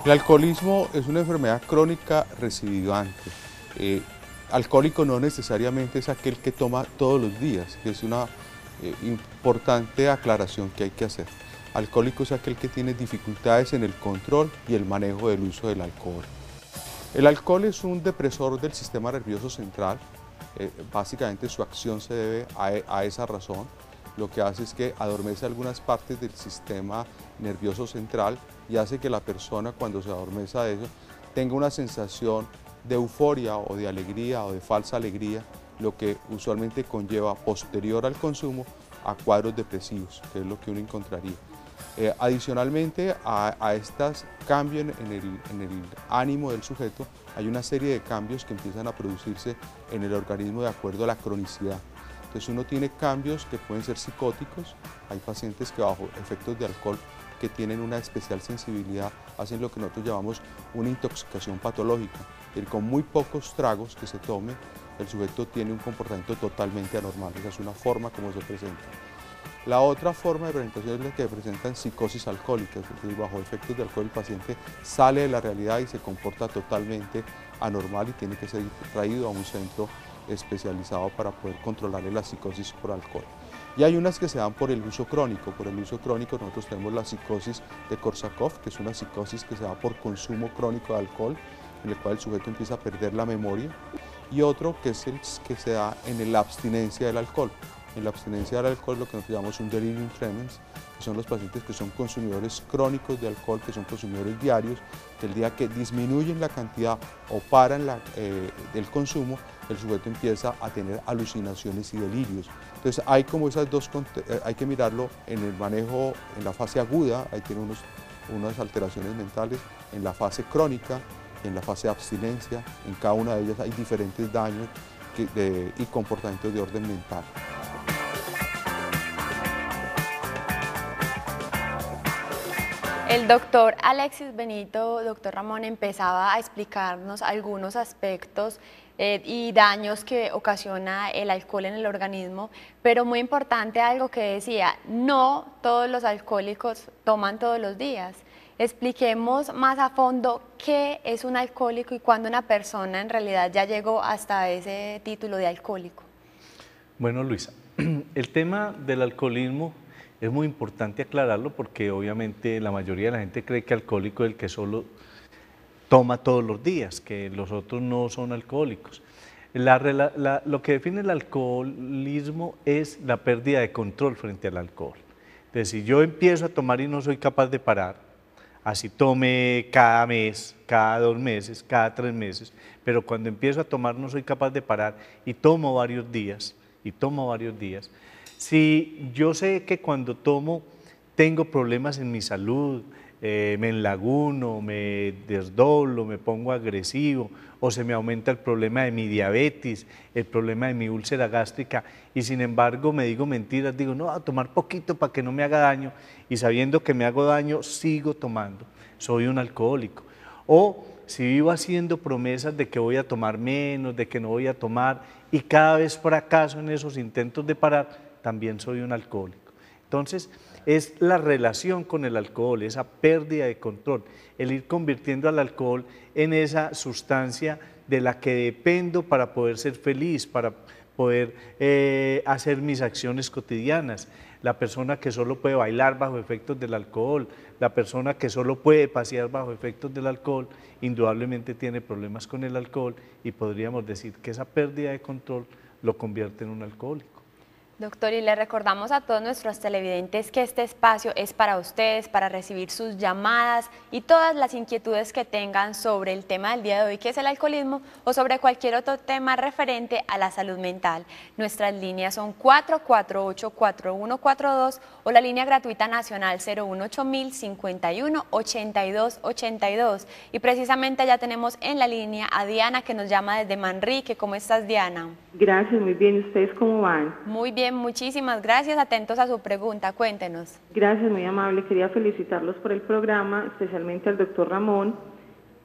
El alcoholismo es una enfermedad crónica recidivante. Alcohólico no necesariamente es aquel que toma todos los días, que es una importante aclaración que hay que hacer. Alcohólico es aquel que tiene dificultades en el control y el manejo del uso del alcohol. El alcohol es un depresor del sistema nervioso central. Básicamente su acción se debe a esa razón. Lo que hace es que adormece algunas partes del sistema nervioso central y hace que la persona, cuando se adormece de eso, tenga una sensación de euforia o de alegría o de falsa alegría, lo que usualmente conlleva, posterior al consumo, a cuadros depresivos, que es lo que uno encontraría. Adicionalmente a estos cambios en el ánimo del sujeto, hay una serie de cambios que empiezan a producirse en el organismo de acuerdo a la cronicidad. Entonces uno tiene cambios que pueden ser psicóticos, hay pacientes que bajo efectos de alcohol que tienen una especial sensibilidad, hacen lo que nosotros llamamos una intoxicación patológica, es decir, con muy pocos tragos que se tome, el sujeto tiene un comportamiento totalmente anormal, esa es una forma como se presenta. La otra forma de presentación es la que presentan psicosis alcohólicas, es decir, bajo efectos de alcohol el paciente sale de la realidad y se comporta totalmente anormal y tiene que ser traído a un centro especializado para poder controlarle la psicosis por alcohol. Y hay unas que se dan por el uso crónico. Por el uso crónico nosotros tenemos la psicosis de Korsakoff, que es una psicosis que se da por consumo crónico de alcohol, en el cual el sujeto empieza a perder la memoria, y otro que es el que se da en la abstinencia del alcohol. En la abstinencia del alcohol lo que nosotros llamamos un delirium tremens, que son los pacientes que son consumidores crónicos de alcohol, que son consumidores diarios, que el día que disminuyen la cantidad o paran el consumo, el sujeto empieza a tener alucinaciones y delirios. Entonces hay como esas dos, hay que mirarlo en el manejo, en la fase aguda, ahí tiene unas alteraciones mentales, en la fase crónica, en la fase de abstinencia, en cada una de ellas hay diferentes daños y comportamientos de orden mental. El doctor Alexis Benito, doctor Ramón, empezaba a explicarnos algunos aspectos y daños que ocasiona el alcohol en el organismo, pero muy importante algo que decía, no todos los alcohólicos toman todos los días. Expliquemos más a fondo qué es un alcohólico y cuándo una persona en realidad ya llegó hasta ese título de alcohólico. Bueno, Luisa, el tema del alcoholismo es muy importante aclararlo porque obviamente la mayoría de la gente cree que alcohólico es el que solo toma todos los días, que los otros no son alcohólicos. Lo que define el alcoholismo es la pérdida de control frente al alcohol. Entonces, si yo empiezo a tomar y no soy capaz de parar, así tome cada mes, cada 2 meses, cada 3 meses, pero cuando empiezo a tomar no soy capaz de parar y tomo varios días, si yo sé que cuando tomo tengo problemas en mi salud, me enlaguno, me desdoblo, me pongo agresivo o se me aumenta el problema de mi diabetes, el problema de mi úlcera gástrica y sin embargo me digo mentiras, digo no, a tomar poquito para que no me haga daño y sabiendo que me hago daño sigo tomando, soy un alcohólico. O si vivo haciendo promesas de que voy a tomar menos, de que no voy a tomar y cada vez fracaso en esos intentos de parar, también soy un alcohólico. Entonces, es la relación con el alcohol, esa pérdida de control, el ir convirtiendo al alcohol en esa sustancia de la que dependo para poder ser feliz, para poder hacer mis acciones cotidianas. La persona que solo puede bailar bajo efectos del alcohol, la persona que solo puede pasear bajo efectos del alcohol, indudablemente tiene problemas con el alcohol y podríamos decir que esa pérdida de control lo convierte en un alcohólico. Doctor, y le recordamos a todos nuestros televidentes que este espacio es para ustedes, para recibir sus llamadas y todas las inquietudes que tengan sobre el tema del día de hoy, que es el alcoholismo, o sobre cualquier otro tema referente a la salud mental. Nuestras líneas son 448-4142 o la línea gratuita nacional 018 51 82 82. Y precisamente ya tenemos en la línea a Diana, que nos llama desde Manrique. ¿Cómo estás, Diana? Gracias, muy bien. ¿Ustedes cómo van? Muy bien, muchísimas gracias. Atentos a su pregunta, cuéntenos. Gracias, muy amable. Quería felicitarlos por el programa, especialmente al doctor Ramón.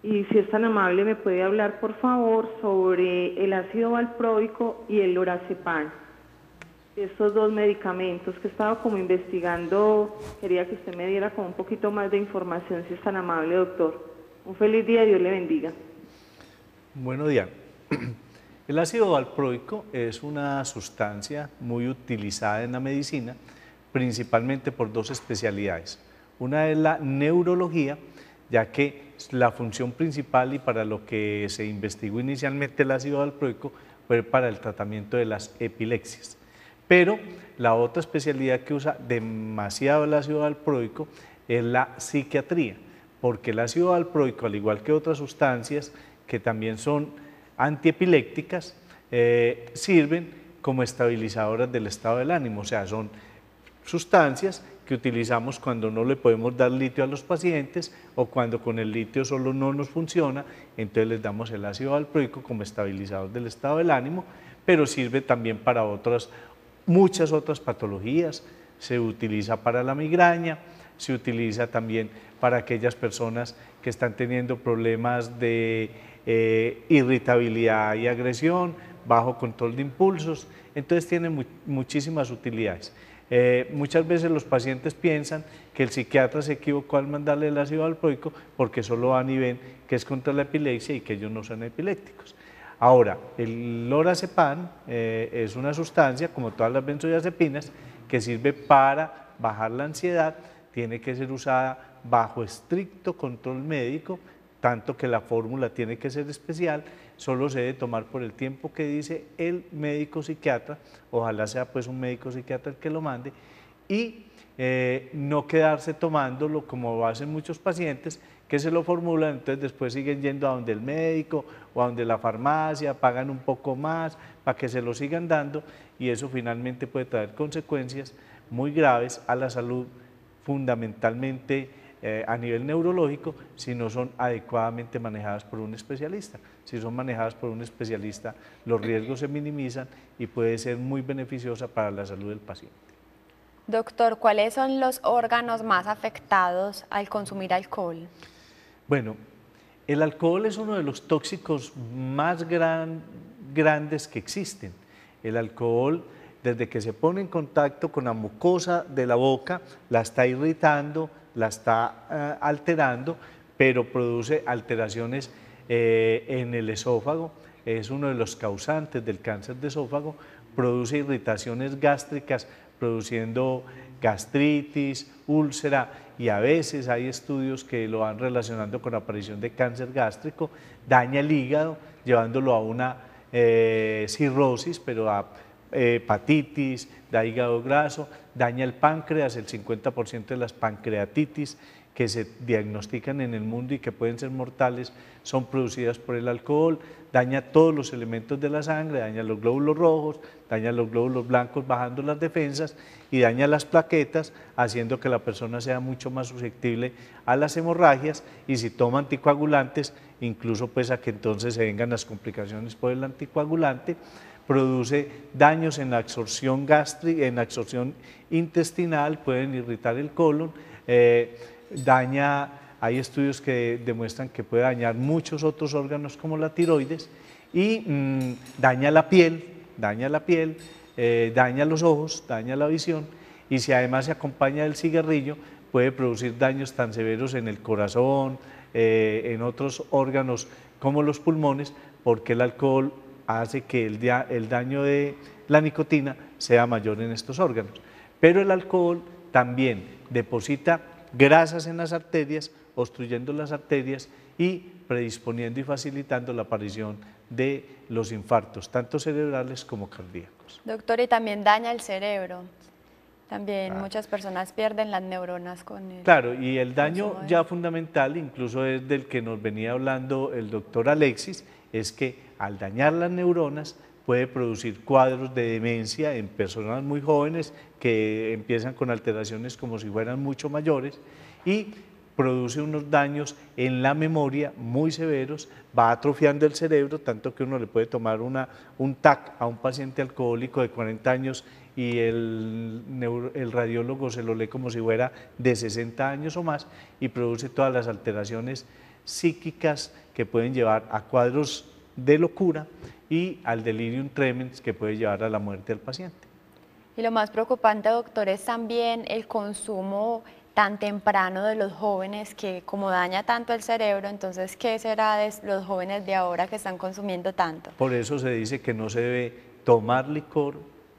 Y si es tan amable, ¿me puede hablar, por favor, sobre el ácido valproico y el lorazepam? Estos dos medicamentos que he estado como investigando, quería que usted me diera como un poquito más de información, si es tan amable, doctor. Un feliz día, Dios le bendiga. Bueno, Diana, el ácido valproico es una sustancia muy utilizada en la medicina, principalmente por dos especialidades. Una es la neurología, ya que la función principal y para lo que se investigó inicialmente el ácido valproico fue para el tratamiento de las epilepsias. Pero la otra especialidad que usa demasiado el ácido valproico es la psiquiatría, porque el ácido valproico, al igual que otras sustancias que también son antiepilépticas, sirven como estabilizadoras del estado del ánimo, o sea, son sustancias que utilizamos cuando no le podemos dar litio a los pacientes o cuando con el litio solo no nos funciona, entonces les damos el ácido valproico como estabilizador del estado del ánimo, pero sirve también para muchas otras patologías, se utiliza para la migraña, se utiliza también para aquellas personas que están teniendo problemas de irritabilidad y agresión, bajo control de impulsos, entonces tiene muchísimas utilidades. Muchas veces los pacientes piensan que el psiquiatra se equivocó al mandarle el ácido valproico porque solo van y ven que es contra la epilepsia y que ellos no son epilépticos. Ahora, el lorazepam es una sustancia, como todas las benzodiazepinas, que sirve para bajar la ansiedad, tiene que ser usada bajo estricto control médico, tanto que la fórmula tiene que ser especial, solo se debe tomar por el tiempo que dice el médico psiquiatra, ojalá sea pues un médico psiquiatra el que lo mande, y no quedarse tomándolo como hacen muchos pacientes que se lo formulan, entonces después siguen yendo a donde el médico o a donde la farmacia, pagan un poco más para que se lo sigan dando y eso finalmente puede traer consecuencias muy graves a la salud, fundamentalmente a nivel neurológico, si no son adecuadamente manejadas por un especialista. Si son manejadas por un especialista, los riesgos se minimizan y puede ser muy beneficiosa para la salud del paciente. Doctor, ¿cuáles son los órganos más afectados al consumir alcohol? Bueno, el alcohol es uno de los tóxicos más grandes que existen. El alcohol, desde que se pone en contacto con la mucosa de la boca, la está irritando, la está alterando, pero produce alteraciones en el esófago, es uno de los causantes del cáncer de esófago, produce irritaciones gástricas, produciendo gastritis, úlcera, y a veces hay estudios que lo van relacionando con la aparición de cáncer gástrico, daña el hígado, llevándolo a una cirrosis, pero a hepatitis, da hígado graso, daña el páncreas, el 50% de las pancreatitis que se diagnostican en el mundo y que pueden ser mortales son producidas por el alcohol, daña todos los elementos de la sangre, daña los glóbulos rojos, daña los glóbulos blancos bajando las defensas y daña las plaquetas, haciendo que la persona sea mucho más susceptible a las hemorragias y si toma anticoagulantes, incluso pues a que entonces se vengan las complicaciones por el anticoagulante, produce daños en la absorción gástrica, en la absorción intestinal, pueden irritar el colon, hay estudios que demuestran que puede dañar muchos otros órganos como la tiroides y daña la piel, daña los ojos, daña la visión y si además se acompaña del cigarrillo puede producir daños tan severos en el corazón, en otros órganos como los pulmones, porque el alcohol hace que el daño de la nicotina sea mayor en estos órganos. Pero el alcohol también deposita grasas en las arterias, obstruyendo las arterias y predisponiendo y facilitando la aparición de los infartos, tanto cerebrales como cardíacos. Doctor, y también daña el cerebro. También muchas personas pierden las neuronas con el Claro, y el daño ya fundamental, incluso es del que nos venía hablando el doctor Alexis, es que al dañar las neuronas puede producir cuadros de demencia en personas muy jóvenes que empiezan con alteraciones como si fueran mucho mayores y produce unos daños en la memoria muy severos, va atrofiando el cerebro, tanto que uno le puede tomar un TAC a un paciente alcohólico de 40 años y el radiólogo se lo lee como si fuera de 60 años o más y produce todas las alteraciones psíquicas que pueden llevar a cuadros de locura y al delirium tremens que puede llevar a la muerte del paciente. Y lo más preocupante, doctor, es también el consumo tan temprano de los jóvenes que como daña tanto el cerebro, entonces ¿qué será de los jóvenes de ahora que están consumiendo tanto? Por eso se dice que no se debe tomar licor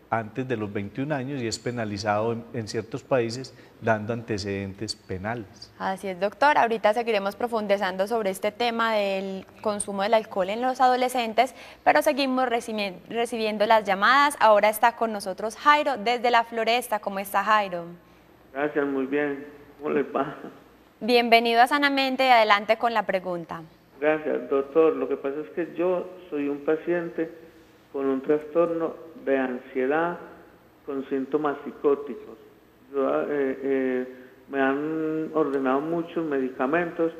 antes de los 21 años y es penalizado en ciertos países dando antecedentes penales. Así es, doctor. Ahorita seguiremos profundizando sobre este tema del consumo del alcohol en los adolescentes, pero seguimos recibiendo las llamadas. Ahora está con nosotros Jairo desde la Floresta. ¿Cómo está, Jairo? Gracias, muy bien. ¿Cómo les va? Bienvenido a Sanamente y adelante con la pregunta. Gracias, doctor. Lo que pasa es que yo soy un paciente con un trastorno de ansiedad con síntomas psicóticos. Me han ordenado muchos medicamentos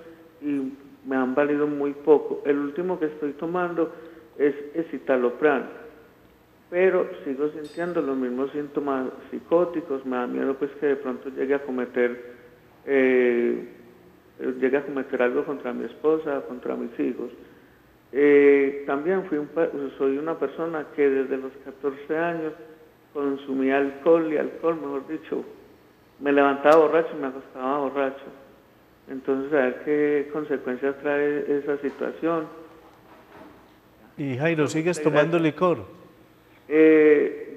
y me han valido muy poco. El último que estoy tomando es escitalopram, pero sigo sintiendo los mismos síntomas psicóticos. Me da miedo pues que de pronto llegue a cometer algo contra mi esposa, contra mis hijos. También soy una persona que desde los 14 años consumía alcohol, mejor dicho, me levantaba borracho y me acostaba borracho. Entonces, a ver qué consecuencias trae esa situación. Y Jairo, ¿sigues tomando licor?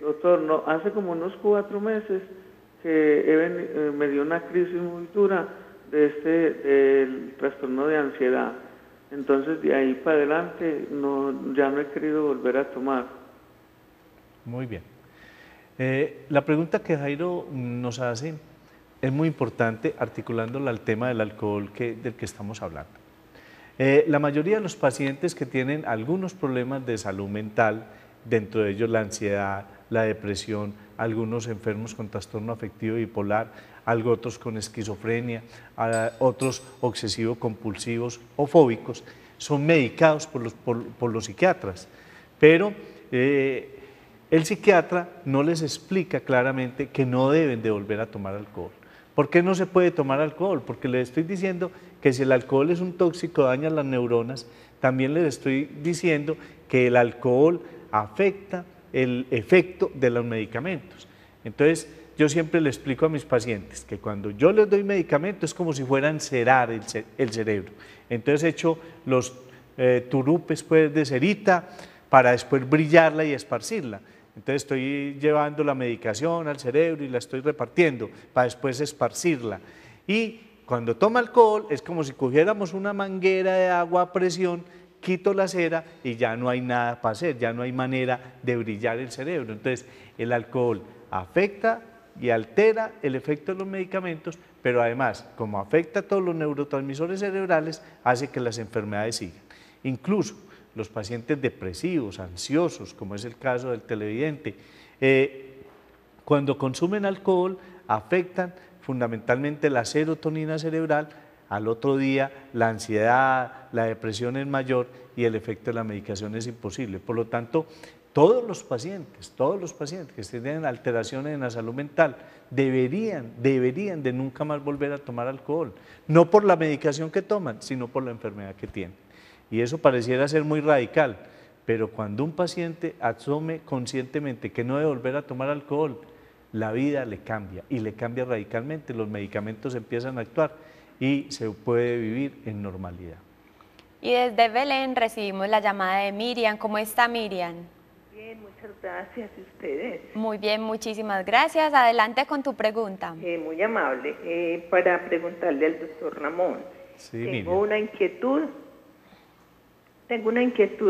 Doctor, no, hace como unos 4 meses que me dio una crisis muy dura del trastorno de ansiedad. Entonces, de ahí para adelante, ya no he querido volver a tomar. Muy bien. La pregunta que Jairo nos hace es muy importante, articulándola al tema del alcohol del que estamos hablando. La mayoría de los pacientes que tienen algunos problemas de salud mental, dentro de ellos la ansiedad, la depresión, algunos enfermos con trastorno afectivo bipolar, otros con esquizofrenia, otros obsesivo-compulsivos o fóbicos, son medicados por los psiquiatras, pero el psiquiatra no les explica claramente que no deben de volver a tomar alcohol. ¿Por qué no se puede tomar alcohol? Porque les estoy diciendo que si el alcohol es un tóxico, daña las neuronas, también les estoy diciendo que el alcohol afecta el efecto de los medicamentos. Entonces, yo siempre le explico a mis pacientes que cuando yo les doy medicamentos es como si fuera a encerar el cerebro. Entonces he hecho los turupes pues, de cerita para después brillarla y esparcirla. Entonces estoy llevando la medicación al cerebro y la estoy repartiendo para después esparcirla. Y cuando toma alcohol es como si cogiéramos una manguera de agua a presión, quito la cera y ya no hay nada para hacer, ya no hay manera de brillar el cerebro. Entonces el alcohol afecta y altera el efecto de los medicamentos, pero además, como afecta a todos los neurotransmisores cerebrales, hace que las enfermedades sigan. Incluso los pacientes depresivos, ansiosos, como es el caso del televidente, cuando consumen alcohol, afectan fundamentalmente la serotonina cerebral. Al otro día la ansiedad, la depresión es mayor y el efecto de la medicación es imposible. Por lo tanto, todos los pacientes que tienen alteraciones en la salud mental deberían de nunca más volver a tomar alcohol, no por la medicación que toman, sino por la enfermedad que tienen. Y eso pareciera ser muy radical, pero cuando un paciente asume conscientemente que no debe volver a tomar alcohol, la vida le cambia y le cambia radicalmente, los medicamentos empiezan a actuar y se puede vivir en normalidad. Y desde Belén recibimos la llamada de Miriam. ¿Cómo está, Miriam? Bien, muchas gracias. ¿Y ustedes? Muy bien, muchísimas gracias. Adelante con tu pregunta. Muy amable. Para preguntarle al doctor Ramón, Sí, tengo una inquietud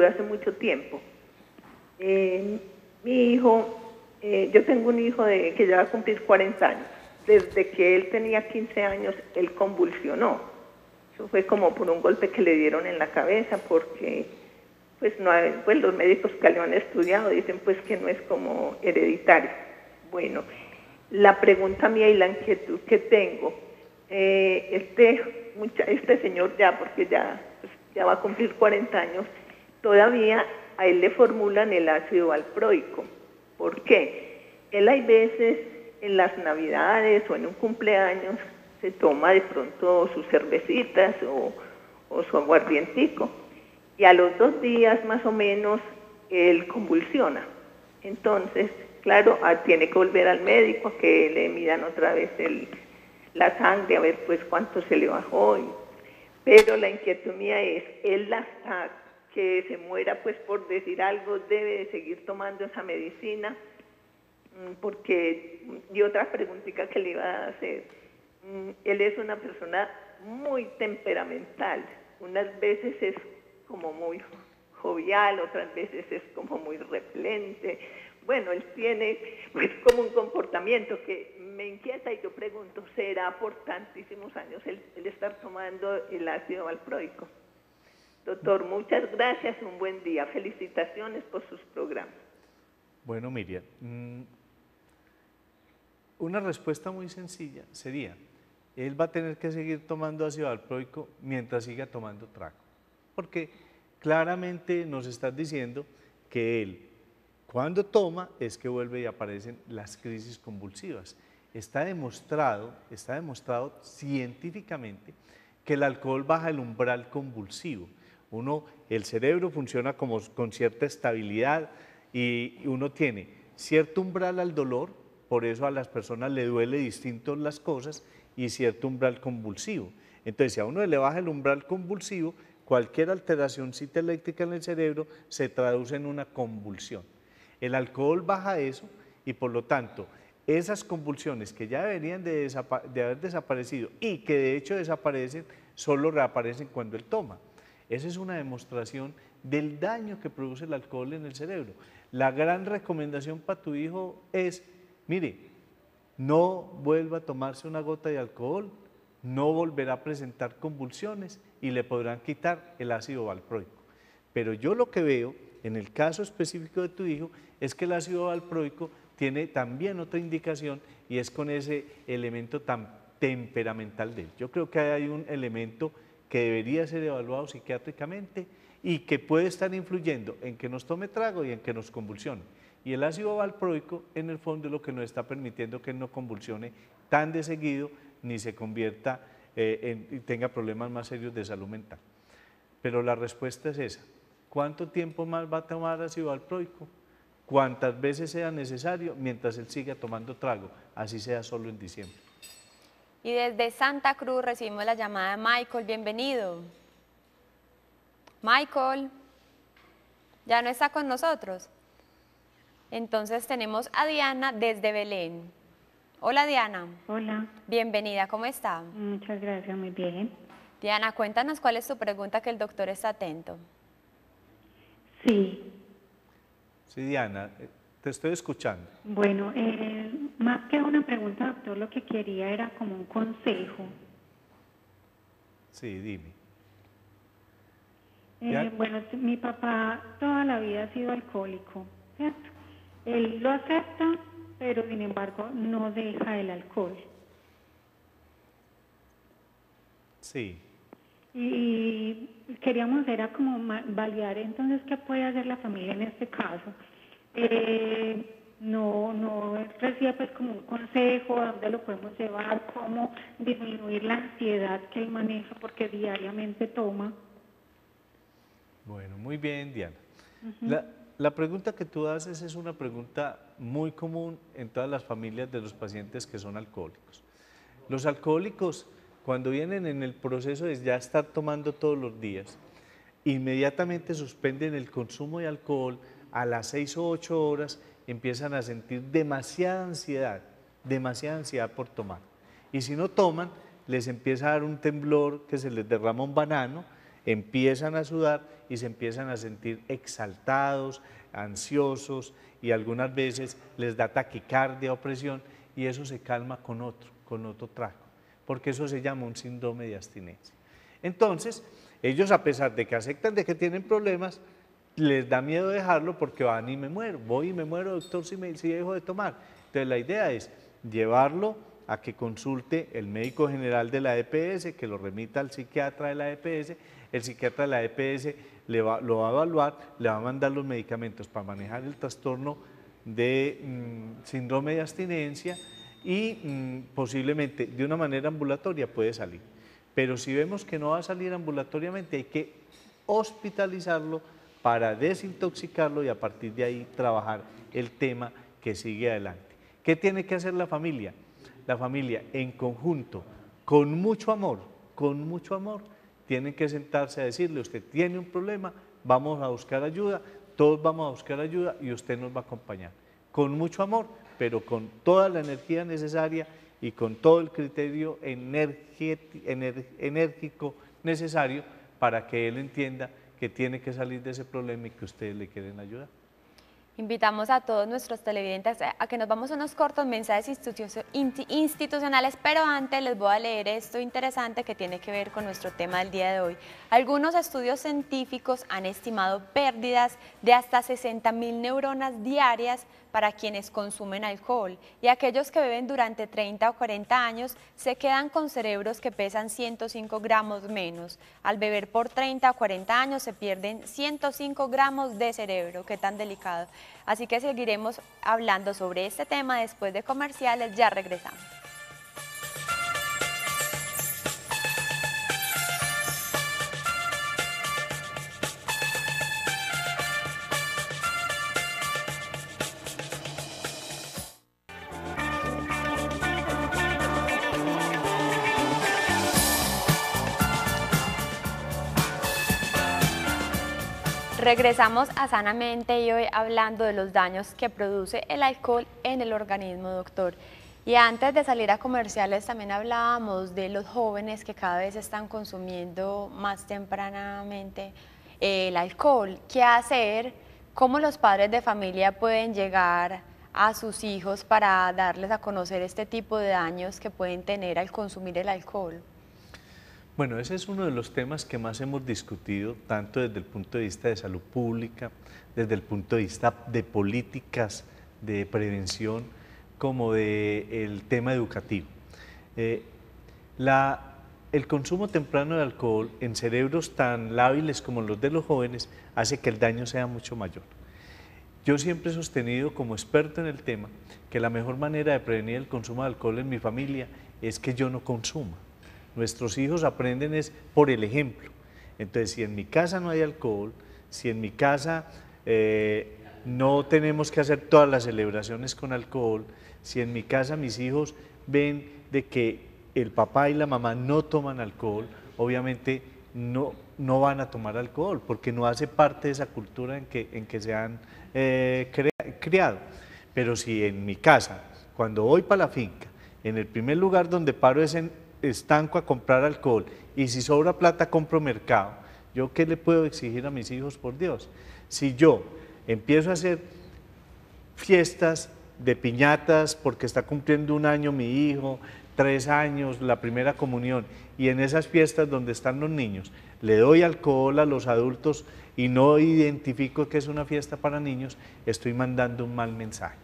hace mucho tiempo. Mi hijo, yo tengo un hijo que ya va a cumplir 40 años. Desde que él tenía 15 años, él convulsionó. Eso fue como por un golpe que le dieron en la cabeza, porque pues los médicos que lo han estudiado dicen pues que no es como hereditario. Bueno, la pregunta mía y la inquietud que tengo, este señor ya, porque ya va a cumplir 40 años, todavía a él le formulan el ácido valproico. ¿Por qué? Él hay veces en las navidades o en un cumpleaños se toma de pronto sus cervecitas o su aguardientico y a los 2 días más o menos él convulsiona. Entonces, claro, tiene que volver al médico a que le midan otra vez la sangre, a ver pues cuánto se le bajó. Pero la inquietud mía es, él hasta que se muera, pues por decir algo, debe de seguir tomando esa medicina, porque, y otra preguntita que le iba a hacer, él es una persona muy temperamental, unas veces es como muy jovial, otras veces es como muy repelente. Bueno, él tiene pues como un comportamiento que me inquieta y yo pregunto, ¿será por tantísimos años el estar tomando el ácido valproico? Doctor, muchas gracias, un buen día, felicitaciones por sus programas. Bueno, Miriam, una respuesta muy sencilla sería, él va a tener que seguir tomando ácido valproico mientras siga tomando trago, porque claramente nos estás diciendo que él, cuando toma, es que vuelve y aparecen las crisis convulsivas. Está demostrado científicamente que el alcohol baja el umbral convulsivo. El cerebro funciona con cierta estabilidad y uno tiene cierto umbral al dolor, por eso a las personas le duele distinto las cosas, y cierto umbral convulsivo. Entonces, si a uno le baja el umbral convulsivo, cualquier alteración eléctrica en el cerebro se traduce en una convulsión. El alcohol baja eso y por lo tanto esas convulsiones que ya deberían de haber desaparecido y que de hecho desaparecen, solo reaparecen cuando él toma. Esa es una demostración del daño que produce el alcohol en el cerebro. La gran recomendación para tu hijo es, mire, no vuelva a tomarse una gota de alcohol, no volverá a presentar convulsiones y le podrán quitar el ácido valproico. Pero yo lo que veo en el caso específico de tu hijo es que el ácido valproico tiene también otra indicación y es con ese elemento tan temperamental de él. Yo creo que hay un elemento que debería ser evaluado psiquiátricamente y que puede estar influyendo en que nos tome trago y en que nos convulsione. Y el ácido valproico en el fondo es lo que nos está permitiendo que él no convulsione tan de seguido ni se convierta y tenga problemas más serios de salud mental. Pero la respuesta es esa. ¿Cuánto tiempo más va a tomar ácido valproico? Cuantas veces sea necesario mientras él siga tomando trago, así sea solo en diciembre. Y desde Santa Cruz recibimos la llamada de Michael, bienvenido. Michael, ¿ya no está con nosotros? Entonces tenemos a Diana desde Belén. Hola Diana. Hola. Bienvenida, ¿cómo está? Muchas gracias, muy bien. Diana, cuéntanos cuál es tu pregunta, que el doctor está atento. Sí. Sí, Diana, te estoy escuchando. Bueno, más que una pregunta, doctor, lo que quería era como un consejo. Sí, dime. Bueno, mi papá toda la vida ha sido alcohólico, ¿cierto? Él lo acepta, pero sin embargo no deja el alcohol. Sí. Y queríamos era como validar entonces qué puede hacer la familia en este caso. No recibe pues como un consejo, a dónde lo podemos llevar, cómo disminuir la ansiedad que él maneja porque diariamente toma. Bueno, muy bien, Diana. La pregunta que tú haces es una pregunta muy común en todas las familias de los pacientes que son alcohólicos. Los alcohólicos, cuando vienen en el proceso de ya estar tomando todos los días, inmediatamente suspenden el consumo de alcohol, a las 6 o 8 horas empiezan a sentir demasiada ansiedad por tomar. Y si no toman, les empieza a dar un temblor, que se les derrama un banano, empiezan a sudar y se empiezan a sentir exaltados, ansiosos y algunas veces les da taquicardia o presión y eso se calma con otro trago, porque eso se llama un síndrome de abstinencia. Entonces, ellos a pesar de que aceptan de que tienen problemas, les da miedo dejarlo porque van y me muero, voy y me muero, doctor, si dejo de tomar. Entonces la idea es llevarlo a que consulte el médico general de la EPS, que lo remita al psiquiatra de la EPS, el psiquiatra de la EPS lo va a evaluar, le va a mandar los medicamentos para manejar el trastorno de síndrome de abstinencia y posiblemente de una manera ambulatoria puede salir. Pero si vemos que no va a salir ambulatoriamente, hay que hospitalizarlo para desintoxicarlo y a partir de ahí trabajar el tema que sigue adelante. ¿Qué tiene que hacer la familia? la familia en conjunto, con mucho amor, tienen que sentarse a decirle, usted tiene un problema, vamos a buscar ayuda, todos vamos a buscar ayuda y usted nos va a acompañar. Con mucho amor, pero con toda la energía necesaria y con todo el criterio enérgico necesario para que él entienda que tiene que salir de ese problema y que ustedes le quieren ayudar. Invitamos a todos nuestros televidentes a que nos vamos a unos cortos mensajes institucionales, pero antes les voy a leer esto interesante que tiene que ver con nuestro tema del día de hoy. Algunos estudios científicos han estimado pérdidas de hasta 60.000 neuronas diarias para quienes consumen alcohol, y aquellos que beben durante 30 o 40 años se quedan con cerebros que pesan 105 gramos menos. Al beber por 30 o 40 años se pierden 105 gramos de cerebro. Qué tan delicado. Así que seguiremos hablando sobre este tema después de comerciales. Ya regresamos. Regresamos a Sanamente y hoy hablando de los daños que produce el alcohol en el organismo, doctor. Y antes de salir a comerciales también hablábamos de los jóvenes que cada vez están consumiendo más tempranamente el alcohol. ¿Qué hacer? ¿Cómo los padres de familia pueden llegar a sus hijos para darles a conocer este tipo de daños que pueden tener al consumir el alcohol? Bueno, ese es uno de los temas que más hemos discutido, tanto desde el punto de vista de salud pública, desde el punto de vista de políticas de prevención, como del tema educativo. El consumo temprano de alcohol en cerebros tan lábiles como los de los jóvenes hace que el daño sea mucho mayor. Yo siempre he sostenido, como experto en el tema, que la mejor manera de prevenir el consumo de alcohol en mi familia es que yo no consuma. Nuestros hijos aprenden es por el ejemplo. Entonces, si en mi casa no hay alcohol, si en mi casa no tenemos que hacer todas las celebraciones con alcohol, si en mi casa mis hijos ven de que el papá y la mamá no toman alcohol, obviamente no van a tomar alcohol, porque no hace parte de esa cultura en que se han criado. Pero si en mi casa, cuando voy para la finca, en el primer lugar donde paro es en estanco a comprar alcohol, y si sobra plata compro mercado, ¿yo qué le puedo exigir a mis hijos, por Dios? Si yo empiezo a hacer fiestas de piñatas porque está cumpliendo un año mi hijo, 3 años, la primera comunión, y en esas fiestas donde están los niños le doy alcohol a los adultos y no identifico que es una fiesta para niños, estoy mandando un mal mensaje.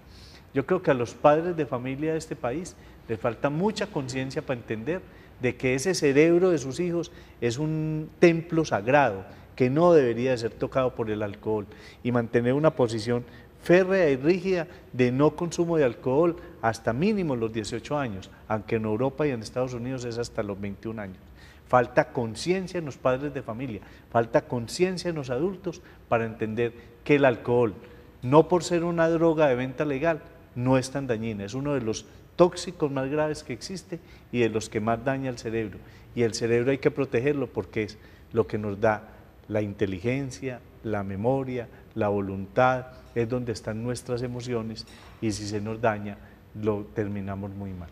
Yo creo que a los padres de familia de este país les falta mucha conciencia para entender de que ese cerebro de sus hijos es un templo sagrado que no debería ser tocado por el alcohol, y mantener una posición férrea y rígida de no consumo de alcohol hasta mínimo los 18 años, aunque en Europa y en Estados Unidos es hasta los 21 años. Falta conciencia en los padres de familia, falta conciencia en los adultos para entender que el alcohol, no por ser una droga de venta legal, no es tan dañina, es uno de los tóxicos más graves que existe y de los que más daña al cerebro. Y el cerebro hay que protegerlo porque es lo que nos da la inteligencia, la memoria, la voluntad, es donde están nuestras emociones, y si se nos daña, lo terminamos muy mal.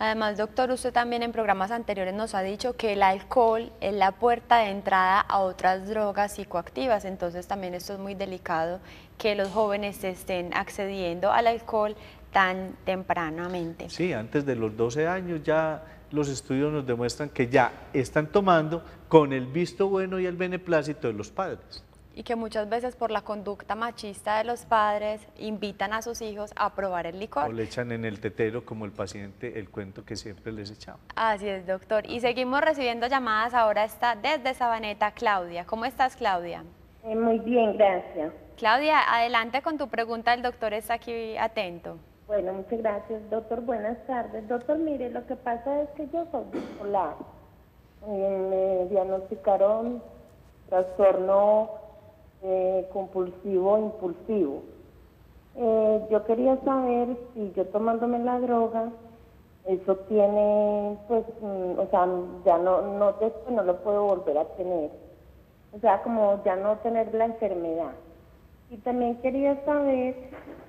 Además, doctor, usted también en programas anteriores nos ha dicho que el alcohol es la puerta de entrada a otras drogas psicoactivas, entonces también esto es muy delicado, que los jóvenes estén accediendo al alcohol tan tempranamente. Sí, antes de los 12 años ya los estudios nos demuestran que ya están tomando con el visto bueno y el beneplácito de los padres. Y que muchas veces por la conducta machista de los padres invitan a sus hijos a probar el licor. O le echan en el tetero, como el paciente, el cuento que siempre les echamos. Así es, doctor. Y seguimos recibiendo llamadas. Ahora está desde Sabaneta Claudia. ¿Cómo estás, Claudia? Muy bien, gracias. Claudia, adelante con tu pregunta, el doctor está aquí atento. Bueno, muchas gracias, doctor. Buenas tardes. Doctor, mire, lo que pasa es que yo soy bipolar. Me diagnosticaron trastorno compulsivo-impulsivo. Yo quería saber si yo tomándome la droga eso tiene, pues, o sea, ya después no lo puedo volver a tener. O sea, como ya no tener la enfermedad. Y también quería saber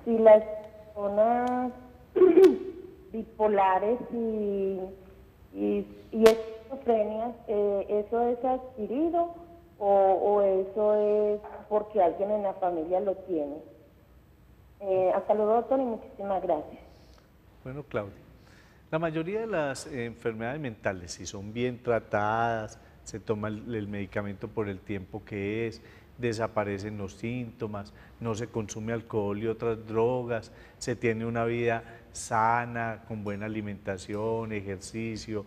si las personas bipolares y esquizofrenias, ¿eso es adquirido o eso es porque alguien en la familia lo tiene? Hasta luego, doctor, y muchísimas gracias. Bueno, Claudia, la mayoría de las enfermedades mentales, si son bien tratadas, se toma el medicamento por el tiempo que es, desaparecen los síntomas, no se consume alcohol y otras drogas, se tiene una vida sana, con buena alimentación, ejercicio,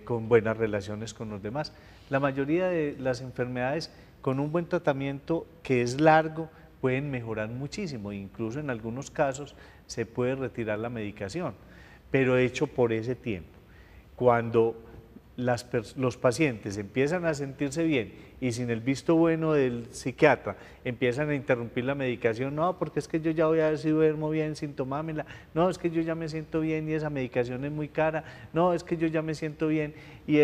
con buenas relaciones con los demás. La mayoría de las enfermedades con un buen tratamiento que es largo pueden mejorar muchísimo, incluso en algunos casos se puede retirar la medicación, pero hecho por ese tiempo. Cuando los pacientes empiezan a sentirse bien y sin el visto bueno del psiquiatra empiezan a interrumpir la medicación, no, porque es que yo ya voy a ver si duermo bien sin tomármela, no, es que yo ya me siento bien y esa medicación es muy cara, no, es que yo ya me siento bien y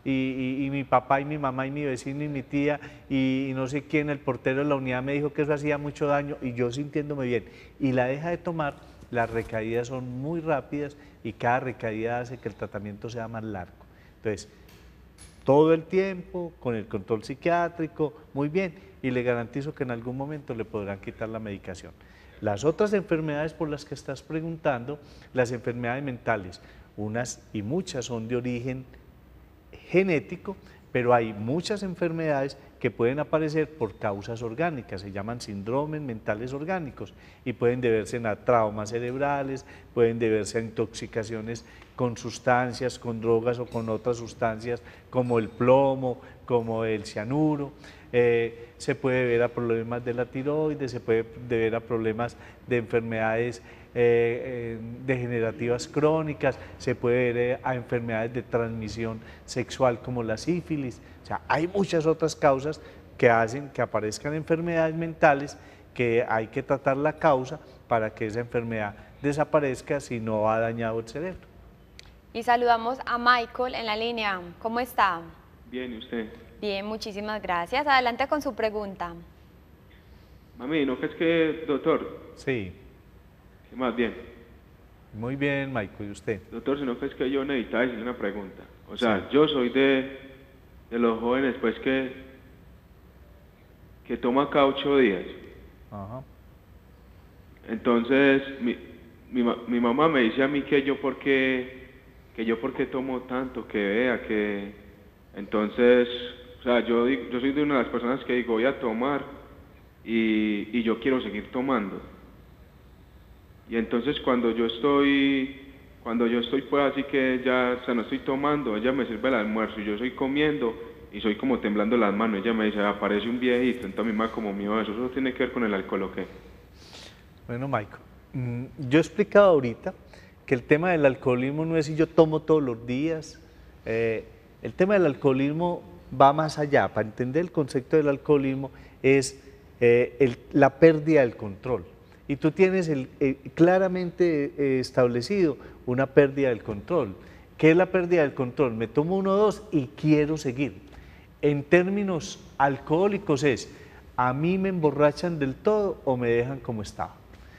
y mi papá y mi mamá y mi vecino y mi tía y no sé quién, el portero de la unidad me dijo que eso hacía mucho daño y yo sintiéndome bien y la deja de tomar, las recaídas son muy rápidas y cada recaída hace que el tratamiento sea más largo. Entonces, todo el tiempo, con el control psiquiátrico, muy bien, y le garantizo que en algún momento le podrán quitar la medicación. Las otras enfermedades por las que estás preguntando, las enfermedades mentales, unas y muchas son de origen genético, pero hay muchas enfermedades que pueden aparecer por causas orgánicas, se llaman síndromes mentales orgánicos y pueden deberse a traumas cerebrales, pueden deberse a intoxicaciones con sustancias, con drogas o con otras sustancias como el plomo, como el cianuro, se puede deber a problemas de la tiroides, se puede deber a problemas de enfermedades degenerativas crónicas, se puede deber a enfermedades de transmisión sexual como la sífilis. O sea, hay muchas otras causas que hacen que aparezcan enfermedades mentales que hay que tratar la causa para que esa enfermedad desaparezca si no ha dañado el cerebro. Y saludamos a Michael en la línea. ¿Cómo está? Bien, ¿y usted? Bien, muchísimas gracias. Adelante con su pregunta. Mami, ¿no crees que, doctor? Sí. ¿Qué más bien? Muy bien, Michael, ¿y usted? Doctor, si no crees que yo necesitaba decirle una pregunta. O sea, yo soy de los jóvenes, pues, que toma cada 8 días. Ajá. Entonces, mi mamá me dice a mí que yo por qué tomo tanto, que vea, que... Entonces, o sea, yo soy de una de las personas que digo, voy a tomar y yo quiero seguir tomando. Y entonces cuando yo estoy pues así que ya, o sea, no estoy tomando, ella me sirve el almuerzo y yo estoy comiendo y soy como temblando las manos, ella me dice, aparece un viejito, entonces mi mamá como mío, ¿eso tiene que ver con el alcohol o qué? Bueno, Michael, yo he explicado ahorita que el tema del alcoholismo no es si yo tomo todos los días, el tema del alcoholismo va más allá. Para entender el concepto del alcoholismo es la pérdida del control. Y tú tienes claramente establecido una pérdida del control. ¿Qué es la pérdida del control? Me tomo 1 o 2 y quiero seguir. En términos alcohólicos es, a mí me emborrachan del todo o me dejan como estaba.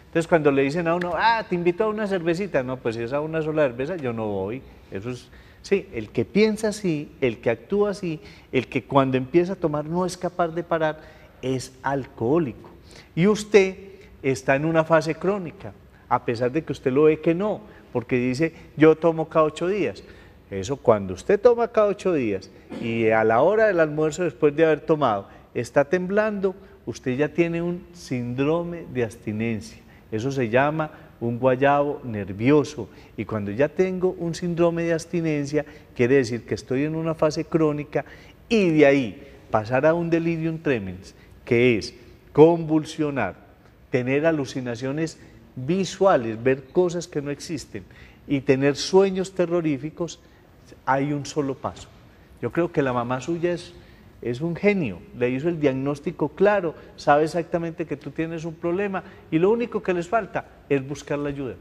Entonces cuando le dicen a uno, te invito a una cervecita, no, pues si es a una sola cerveza yo no voy. Eso es, sí, el que piensa así, el que actúa así, el que cuando empieza a tomar no es capaz de parar, es alcohólico. Y usted está en una fase crónica, a pesar de que usted lo ve que no, porque dice, yo tomo cada 8 días. Eso cuando usted toma cada 8 días y a la hora del almuerzo después de haber tomado, está temblando, usted ya tiene un síndrome de abstinencia. Eso se llama un guayabo nervioso y cuando ya tengo un síndrome de abstinencia quiere decir que estoy en una fase crónica y de ahí pasar a un delirium tremens, que es convulsionar, tener alucinaciones visuales, ver cosas que no existen y tener sueños terroríficos, hay un solo paso. Yo creo que la mamá suya es un genio, le hizo el diagnóstico claro, sabe exactamente que tú tienes un problema y lo único que les falta es buscar la ayuda.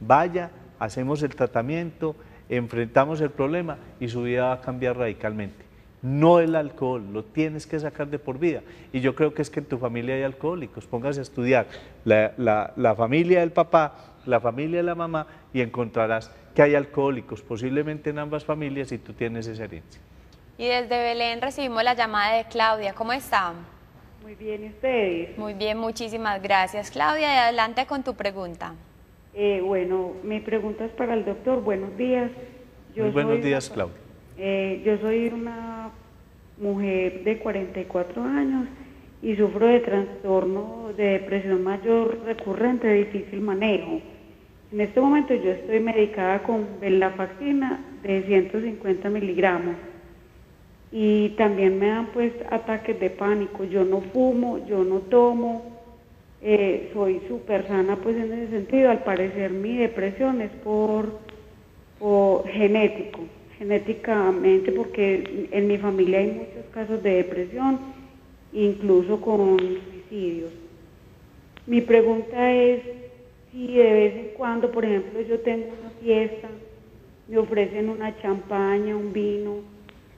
Vaya, hacemos el tratamiento, enfrentamos el problema y su vida va a cambiar radicalmente. No el alcohol, lo tienes que sacar de por vida. Y yo creo que es que en tu familia hay alcohólicos, póngase a estudiar la familia del papá, la familia de la mamá y encontrarás que hay alcohólicos, posiblemente en ambas familias, y tú tienes esa herencia. Y desde Belén recibimos la llamada de Claudia. ¿Cómo está? Muy bien, ¿y ustedes? Muy bien, muchísimas gracias. Claudia, y adelante con tu pregunta. Bueno, mi pregunta es para el doctor. Buenos días. Muy buenos días, Claudia. Yo soy una mujer de 44 años y sufro de trastorno de depresión mayor recurrente de difícil manejo. En este momento yo estoy medicada con venlafaxina de 150 miligramos y también me dan pues ataques de pánico. Yo no fumo, yo no tomo, soy súper sana pues en ese sentido. Al parecer mi depresión es por genéticamente, porque en mi familia hay muchos casos de depresión, incluso con suicidios. Mi pregunta es si de vez en cuando, por ejemplo, yo tengo una fiesta, me ofrecen una champaña, un vino,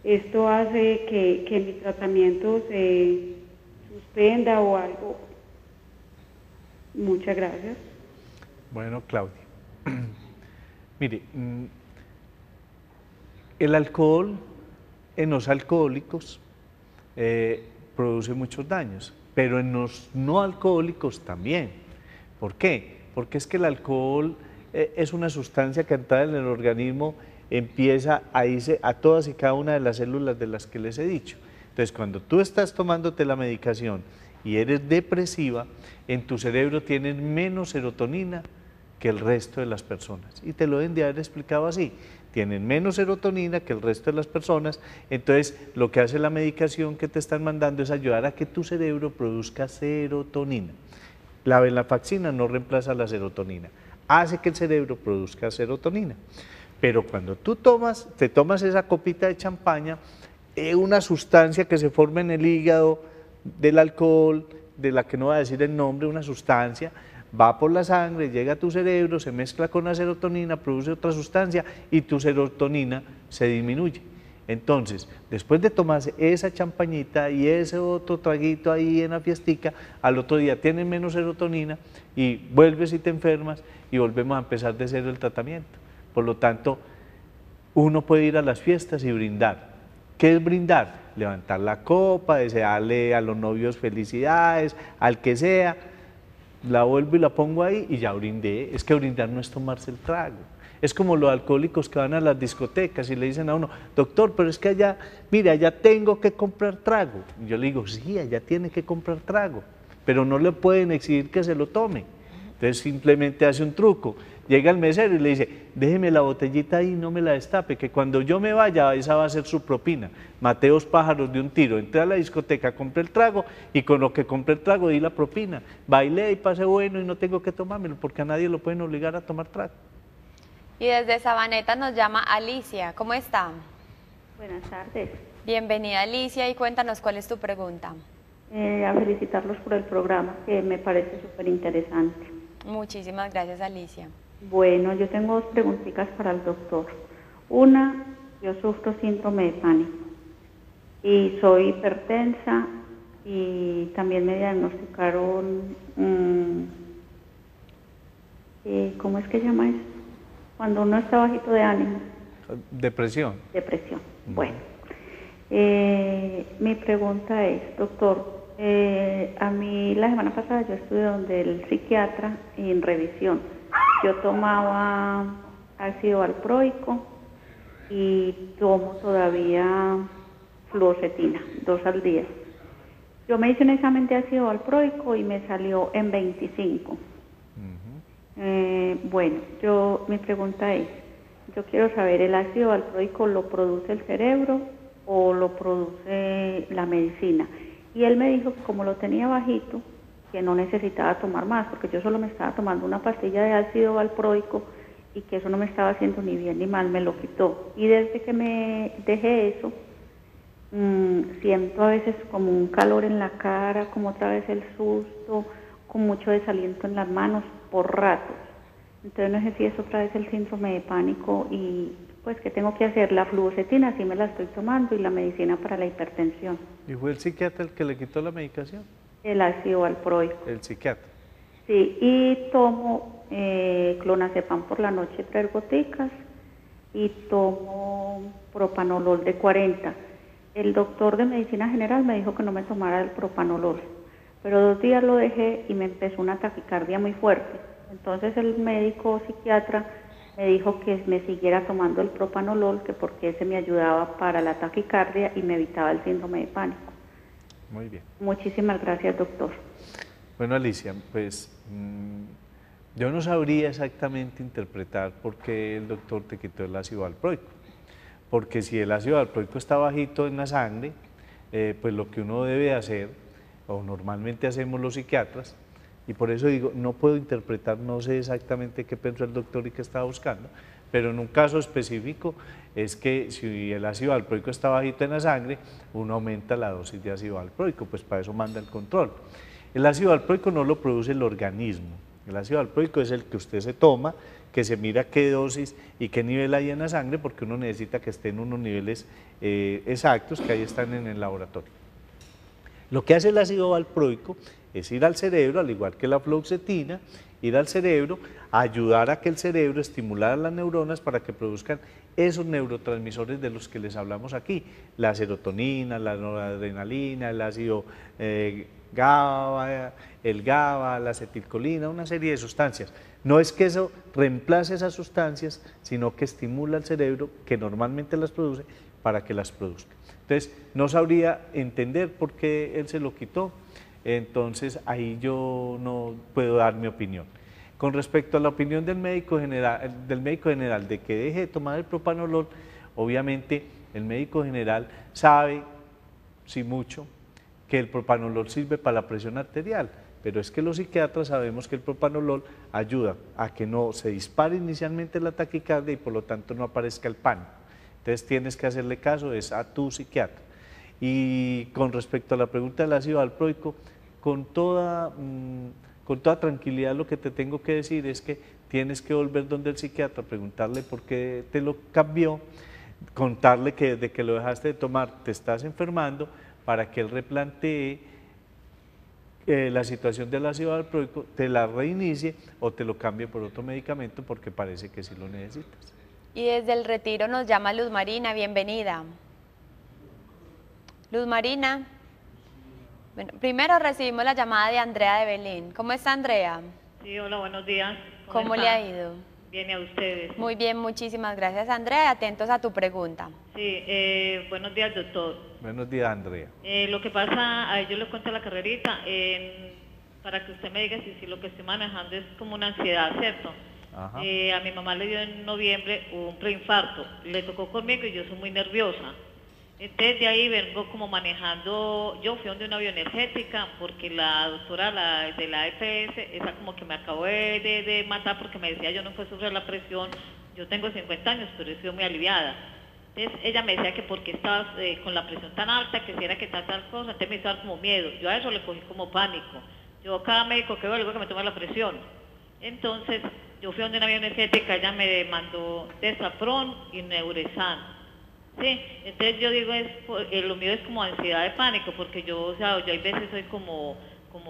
esto hace que mi tratamiento se suspenda o algo. Muchas gracias. Bueno, Claudia, mire, el alcohol en los alcohólicos produce muchos daños, pero en los no alcohólicos también. ¿Por qué? Porque es que el alcohol es una sustancia que entra en el organismo, empieza a irse a todas y cada una de las células de las que les he dicho. Entonces, cuando tú estás tomándote la medicación y eres depresiva, en tu cerebro tienes menos serotonina que el resto de las personas. Y te lo deben de haber explicado así. Tienen menos serotonina que el resto de las personas, entonces lo que hace la medicación que te están mandando es ayudar a que tu cerebro produzca serotonina. La venlafaxina no reemplaza la serotonina, hace que el cerebro produzca serotonina. Pero cuando tú te tomas esa copita de champaña, una sustancia que se forma en el hígado del alcohol, de la que no voy a decir el nombre, una sustancia, va por la sangre, llega a tu cerebro, se mezcla con la serotonina, produce otra sustancia y tu serotonina se disminuye. Entonces, después de tomarse esa champañita y ese otro traguito ahí en la fiestica, al otro día tienes menos serotonina y vuelves y te enfermas y volvemos a empezar de cero el tratamiento. Por lo tanto, uno puede ir a las fiestas y brindar. ¿Qué es brindar? Levantar la copa, desearle a los novios felicidades, al que sea, la vuelvo y la pongo ahí y ya brindé. Es que brindar no es tomarse el trago. Es como los alcohólicos que van a las discotecas y le dicen a uno, doctor, pero es que allá, mira, allá tengo que comprar trago. Y yo le digo, sí, allá tiene que comprar trago, pero no le pueden exigir que se lo tome. Entonces simplemente hace un truco, llega el mesero y le dice, déjeme la botellita ahí, no me la destape, que cuando yo me vaya, esa va a ser su propina. Maté 2 pájaros de un tiro, entré a la discoteca, compré el trago y con lo que compré el trago di la propina. Bailé y pasé bueno y no tengo que tomármelo porque a nadie lo pueden obligar a tomar trago. Y desde Sabaneta nos llama Alicia. ¿Cómo está? Buenas tardes. Bienvenida, Alicia, y cuéntanos cuál es tu pregunta. A felicitarlos por el programa, que me parece súper interesante. Muchísimas gracias, Alicia. Bueno, yo tengo 2 preguntitas para el doctor. Una, yo sufro síndrome de pánico y soy hipertensa y también me diagnosticaron, ¿cómo es que se llama eso? Cuando uno está bajito de ánimo. Depresión. Depresión. Bueno, mi pregunta es, doctor, a mí la semana pasada yo estuve donde el psiquiatra en revisión. Yo tomaba ácido valproico y tomo todavía fluoxetina, 2 al día. Yo me hice un examen de ácido valproico y me salió en 25. Bueno, mi pregunta es, yo quiero saber, ¿el ácido valproico lo produce el cerebro o lo produce la medicina? Y él me dijo que como lo tenía bajito, que no necesitaba tomar más, porque yo solo me estaba tomando una pastilla de ácido valproico y que eso no me estaba haciendo ni bien ni mal, me lo quitó. Y desde que me dejé eso, siento a veces como un calor en la cara, como otra vez el susto, con mucho desaliento en las manos por ratos. Entonces no sé si es otra vez el síndrome de pánico y pues ¿qué tengo que hacer? La fluoxetina sí me la estoy tomando y la medicina para la hipertensión. ¿Y fue el psiquiatra el que le quitó la medicación? El ácido valproico. El psiquiatra. Sí, y tomo clonazepam por la noche 3 goticas y tomo propanolol de 40. El doctor de medicina general me dijo que no me tomara el propanolol, pero 2 días lo dejé y me empezó una taquicardia muy fuerte. Entonces el médico psiquiatra me dijo que me siguiera tomando el propanolol, que porque ese me ayudaba para la taquicardia y me evitaba el síndrome de pánico. Muy bien. Muchísimas gracias, doctor. Bueno, Alicia, pues yo no sabría exactamente interpretar por qué el doctor te quitó el ácido valproico, porque si el ácido valproico está bajito en la sangre, pues lo que uno debe hacer, o normalmente hacemos los psiquiatras, y por eso digo, no puedo interpretar, no sé exactamente qué pensó el doctor y qué estaba buscando, pero en un caso específico es que si el ácido valproico está bajito en la sangre, uno aumenta la dosis de ácido valproico, pues para eso manda el control. El ácido valproico no lo produce el organismo, el ácido valproico es el que usted se toma, que se mira qué dosis y qué nivel hay en la sangre, porque uno necesita que esté en unos niveles exactos que ahí están en el laboratorio. Lo que hace el ácido valproico es ir al cerebro, al igual que la fluoxetina, ir al cerebro, ayudar a que el cerebro estimular a las neuronas para que produzcan esos neurotransmisores de los que les hablamos aquí, la serotonina, la noradrenalina, el ácido GABA, el GABA, la acetilcolina, una serie de sustancias. No es que eso reemplace esas sustancias, sino que estimula al cerebro, que normalmente las produce, para que las produzca. Entonces, no sabría entender por qué él se lo quitó, entonces ahí yo no puedo dar mi opinión. Con respecto a la opinión del médico general de que deje de tomar el propanolol, obviamente el médico general sabe, si mucho, que el propanolol sirve para la presión arterial, pero es que los psiquiatras sabemos que el propanolol ayuda a que no se dispare inicialmente la taquicardia y por lo tanto no aparezca el pánico. Entonces tienes que hacerle caso es a tu psiquiatra. Y con respecto a la pregunta del ácido valproico, con toda tranquilidad lo que te tengo que decir es que tienes que volver donde el psiquiatra, preguntarle por qué te lo cambió, contarle que desde que lo dejaste de tomar te estás enfermando, para que él replantee la situación del ácido valproico, te la reinicie o te lo cambie por otro medicamento porque parece que sí lo necesitas. Y desde el Retiro nos llama Luz Marina, bienvenida. Luz Marina. Bueno, primero recibimos la llamada de Andrea de Belén. ¿Cómo está, Andrea? Sí, hola, buenos días. ¿Cómo le ha ido? Bien, ¿y a ustedes? Muy bien, muchísimas gracias, Andrea. Atentos a tu pregunta. Sí, buenos días, doctor. Buenos días, Andrea. Lo que pasa, yo le conté la carrerita, para que usted me diga si lo que estoy manejando es como una ansiedad, ¿cierto? Ajá. A mi mamá le dio en noviembre un preinfarto, le tocó conmigo y yo soy muy nerviosa. Entonces de ahí vengo como manejando, yo fui donde una bioenergética porque la doctora de la EPS, esa como que me acabó de matar porque me decía yo no puedo sufrir la presión, yo tengo 50 años pero he sido muy aliviada. Entonces ella me decía que porque estaba con la presión tan alta, que si era que tal cosa, entonces me hizo dar como miedo, yo a eso le cogí como pánico. Yo cada médico que veo le digo que me toma la presión. Entonces yo fui donde una bioenergética, ella me mandó Desaprón y Neuresan. Sí, entonces yo digo, lo mío es como ansiedad de pánico, porque yo hay veces soy como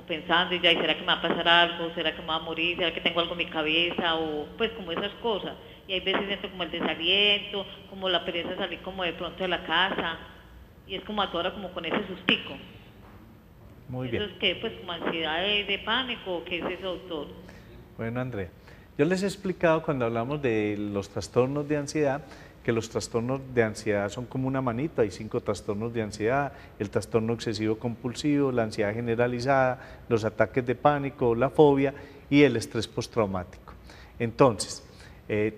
pensando, y ya, ¿será que me va a pasar algo? ¿Será que me va a morir? ¿Será que tengo algo en mi cabeza? O pues como esas cosas. Y hay veces siento como el desaliento, como la pereza de salir como de pronto de la casa, y es como a toda hora como con ese sustico. Muy bien. ¿Eso es qué? Pues como ansiedad de pánico, ¿o qué es eso, doctor? Bueno, Andrea, yo les he explicado cuando hablamos de los trastornos de ansiedad, que los trastornos de ansiedad son como una manito, hay 5 trastornos de ansiedad, el trastorno obsesivo compulsivo, la ansiedad generalizada, los ataques de pánico, la fobia y el estrés postraumático. Entonces,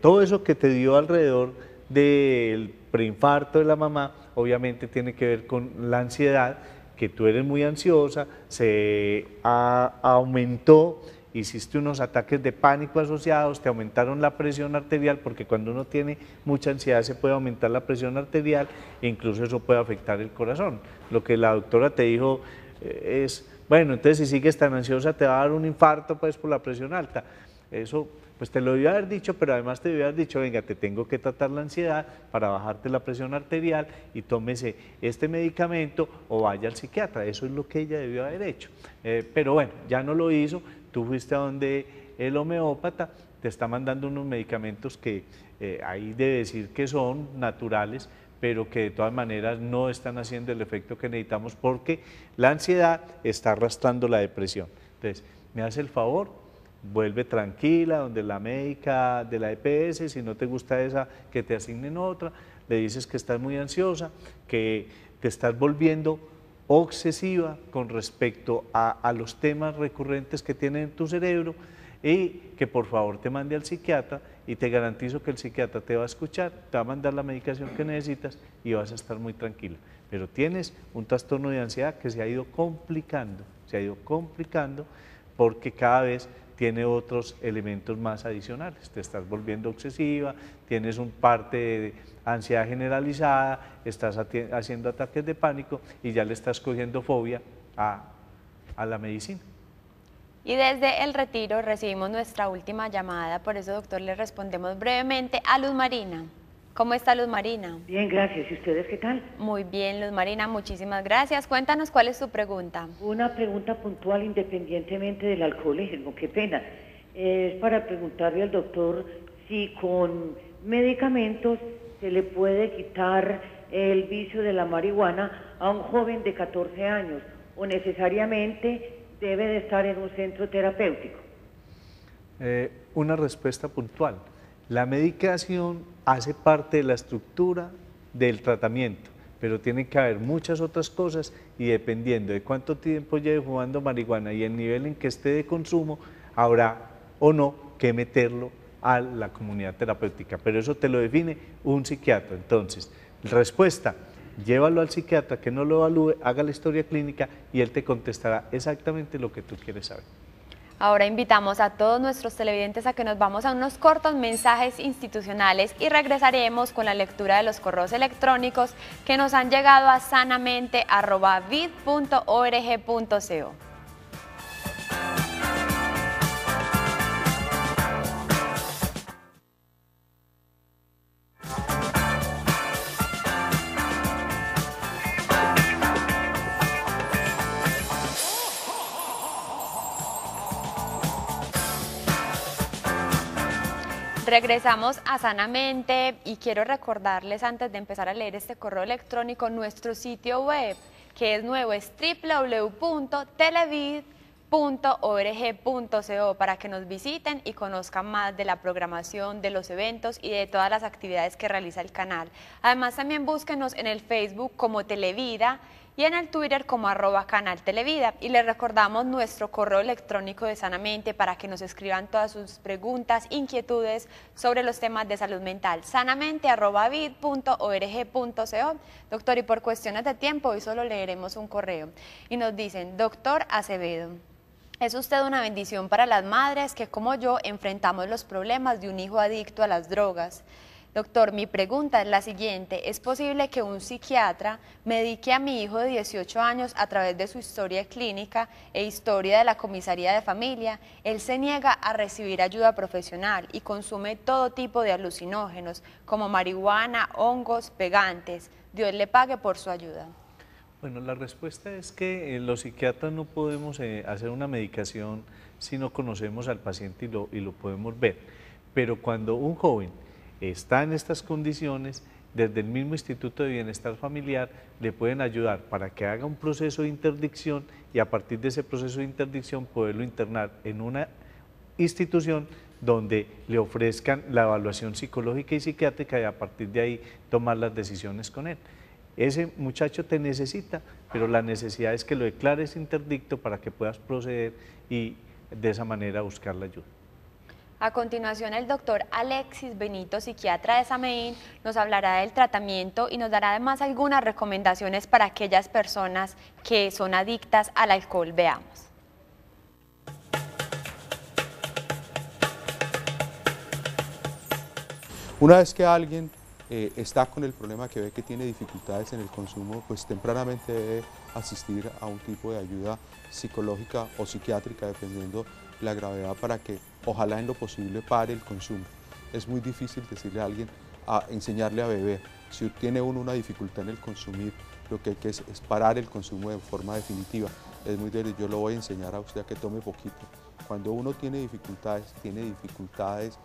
todo eso que te dio alrededor del preinfarto de la mamá, obviamente tiene que ver con la ansiedad, que tú eres muy ansiosa, se aumentó, hiciste unos ataques de pánico asociados, te aumentaron la presión arterial, porque cuando uno tiene mucha ansiedad se puede aumentar la presión arterial e incluso eso puede afectar el corazón. Lo que la doctora te dijo es, bueno, entonces si sigues tan ansiosa te va a dar un infarto pues por la presión alta. Eso Pues te lo debió haber dicho, pero además te debió haber dicho, venga, te tengo que tratar la ansiedad para bajarte la presión arterial y tómese este medicamento o vaya al psiquiatra. Eso es lo que ella debió haber hecho. Pero bueno, ya no lo hizo, tú fuiste a donde el homeópata, te está mandando unos medicamentos que ahí debe decir que son naturales, pero que de todas maneras no están haciendo el efecto que necesitamos porque la ansiedad está arrastrando la depresión. Entonces, me hace el favor, vuelve tranquila donde la médica de la EPS, si no te gusta esa, que te asignen otra, le dices que estás muy ansiosa, que te estás volviendo obsesiva con respecto a los temas recurrentes que tiene en tu cerebro y que por favor te mande al psiquiatra y te garantizo que el psiquiatra te va a escuchar, te va a mandar la medicación que necesitas y vas a estar muy tranquila. Pero tienes un trastorno de ansiedad que se ha ido complicando porque cada vez tiene otros elementos más adicionales, te estás volviendo obsesiva, tienes un parte de ansiedad generalizada, estás haciendo ataques de pánico y ya le estás cogiendo fobia a la medicina. Y desde el retiro recibimos nuestra última llamada, por eso, doctor, le respondemos brevemente a Luz Marina. ¿Cómo está Luz Marina? Bien, gracias. ¿Y ustedes qué tal? Muy bien, Luz Marina, muchísimas gracias. Cuéntanos cuál es tu pregunta. Una pregunta puntual independientemente del alcoholismo, qué pena. Es para preguntarle al doctor si con medicamentos se le puede quitar el vicio de la marihuana a un joven de 14 años o necesariamente debe de estar en un centro terapéutico. Una respuesta puntual. La medicación hace parte de la estructura del tratamiento, pero tiene que haber muchas otras cosas y dependiendo de cuánto tiempo lleve fumando marihuana y el nivel en que esté de consumo, habrá o no que meterlo a la comunidad terapéutica, pero eso te lo define un psiquiatra. Entonces, respuesta, llévalo al psiquiatra, que no lo evalúe, haga la historia clínica y él te contestará exactamente lo que tú quieres saber. Ahora invitamos a todos nuestros televidentes a que nos vamos a unos cortos mensajes institucionales y regresaremos con la lectura de los correos electrónicos que nos han llegado a sanamente@vid.org.co. Regresamos a Sanamente y quiero recordarles antes de empezar a leer este correo electrónico nuestro sitio web, que es nuevo, es www.televid.org.co para que nos visiten y conozcan más de la programación, de los eventos y de todas las actividades que realiza el canal. Además también búsquenos en el Facebook como Televida y en el Twitter como @canal Televida. Y les recordamos nuestro correo electrónico de Sanamente para que nos escriban todas sus preguntas, inquietudes sobre los temas de salud mental. sanamente@vid.org.co. Doctor, y por cuestiones de tiempo hoy solo leeremos un correo. Y nos dicen, doctor Acevedo, es usted una bendición para las madres que como yo enfrentamos los problemas de un hijo adicto a las drogas. Doctor, mi pregunta es la siguiente, ¿es posible que un psiquiatra medique a mi hijo de 18 años a través de su historia clínica e historia de la comisaría de familia? Él se niega a recibir ayuda profesional y consume todo tipo de alucinógenos como marihuana, hongos, pegantes. Dios le pague por su ayuda. Bueno, la respuesta es que los psiquiatras no podemos hacer una medicación si no conocemos al paciente y lo podemos ver, pero cuando un joven está en estas condiciones, desde el mismo Instituto de Bienestar Familiar le pueden ayudar para que haga un proceso de interdicción y a partir de ese proceso de interdicción poderlo internar en una institución donde le ofrezcan la evaluación psicológica y psiquiátrica y a partir de ahí tomar las decisiones con él. Ese muchacho te necesita, pero la necesidad es que lo declares interdicto para que puedas proceder y de esa manera buscar la ayuda. A continuación, el doctor Alexis Benito, psiquiatra de Sameín, nos hablará del tratamiento y nos dará además algunas recomendaciones para aquellas personas que son adictas al alcohol. Veamos. Una vez que alguien está con el problema, que ve que tiene dificultades en el consumo, pues tempranamente debe asistir a un tipo de ayuda psicológica o psiquiátrica, dependiendo la gravedad para que ojalá en lo posible pare el consumo. Es muy difícil decirle a alguien, enseñarle a beber. Si tiene uno una dificultad en el consumir, lo que hay que es parar el consumo de forma definitiva. Es muy débil, yo lo voy a enseñar a usted a que tome poquito. Cuando uno tiene dificultades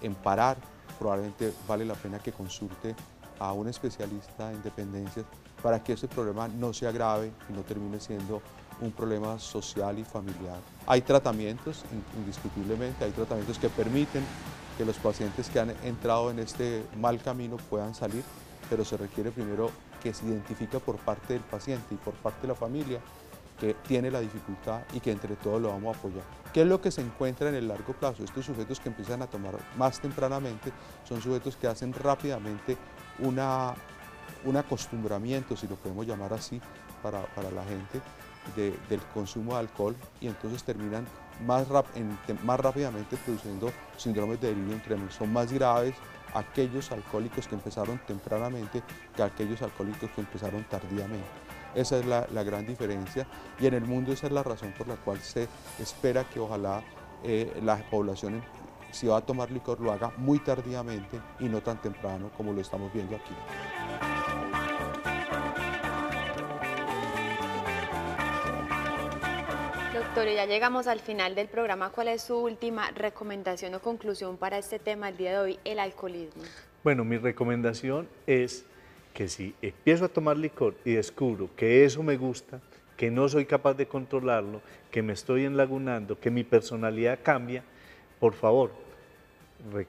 en parar, probablemente vale la pena que consulte a un especialista en dependencias para que este problema no se agrave y no termine siendo un problema social y familiar. Hay tratamientos, indiscutiblemente, hay tratamientos que permiten que los pacientes que han entrado en este mal camino puedan salir, pero se requiere primero que se identifique por parte del paciente y por parte de la familia que tiene la dificultad y que entre todos lo vamos a apoyar. ¿Qué es lo que se encuentra en el largo plazo? Estos sujetos que empiezan a tomar más tempranamente son sujetos que hacen rápidamente un acostumbramiento, si lo podemos llamar así, para la gente del consumo de alcohol, y entonces terminan más rápidamente produciendo síndromes de delirium tremens. Son más graves aquellos alcohólicos que empezaron tempranamente que aquellos alcohólicos que empezaron tardíamente. Esa es la gran diferencia, y en el mundo esa es la razón por la cual se espera que ojalá la población, si va a tomar licor, lo haga muy tardíamente y no tan temprano como lo estamos viendo aquí. Doctor, ya llegamos al final del programa. ¿Cuál es su última recomendación o conclusión para este tema el día de hoy, el alcoholismo? Bueno, mi recomendación es que si empiezo a tomar licor y descubro que eso me gusta, que no soy capaz de controlarlo, que me estoy enlagunando, que mi personalidad cambia, por favor,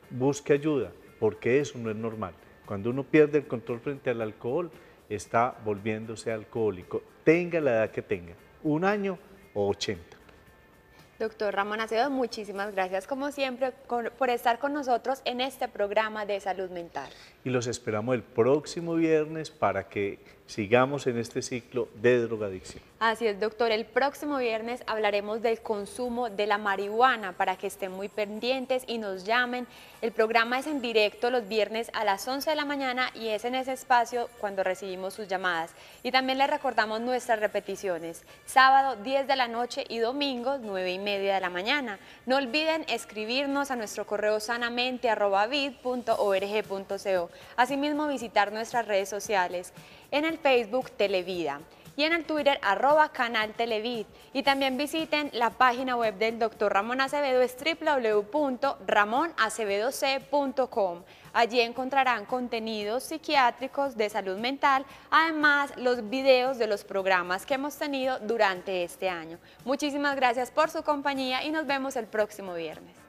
busque ayuda, porque eso no es normal. Cuando uno pierde el control frente al alcohol, está volviéndose alcohólico, tenga la edad que tenga, 1 año o 80. Doctor Ramón Acevedo, muchísimas gracias como siempre por estar con nosotros en este programa de salud mental. Y los esperamos el próximo viernes para que sigamos en este ciclo de drogadicción. Así es, doctor. El próximo viernes hablaremos del consumo de la marihuana para que estén muy pendientes y nos llamen. El programa es en directo los viernes a las 11 de la mañana y es en ese espacio cuando recibimos sus llamadas. Y también les recordamos nuestras repeticiones, sábado 10 de la noche y domingos 9:30 de la mañana. No olviden escribirnos a nuestro correo sanamente@vid.org.co. Asimismo, visitar nuestras redes sociales, en el Facebook Televida y en el Twitter @Canal Televid. Y también visiten la página web del Dr. Ramón Acevedo, es www.ramonacevedoc.com. Allí encontrarán contenidos psiquiátricos de salud mental, además los videos de los programas que hemos tenido durante este año. Muchísimas gracias por su compañía y nos vemos el próximo viernes.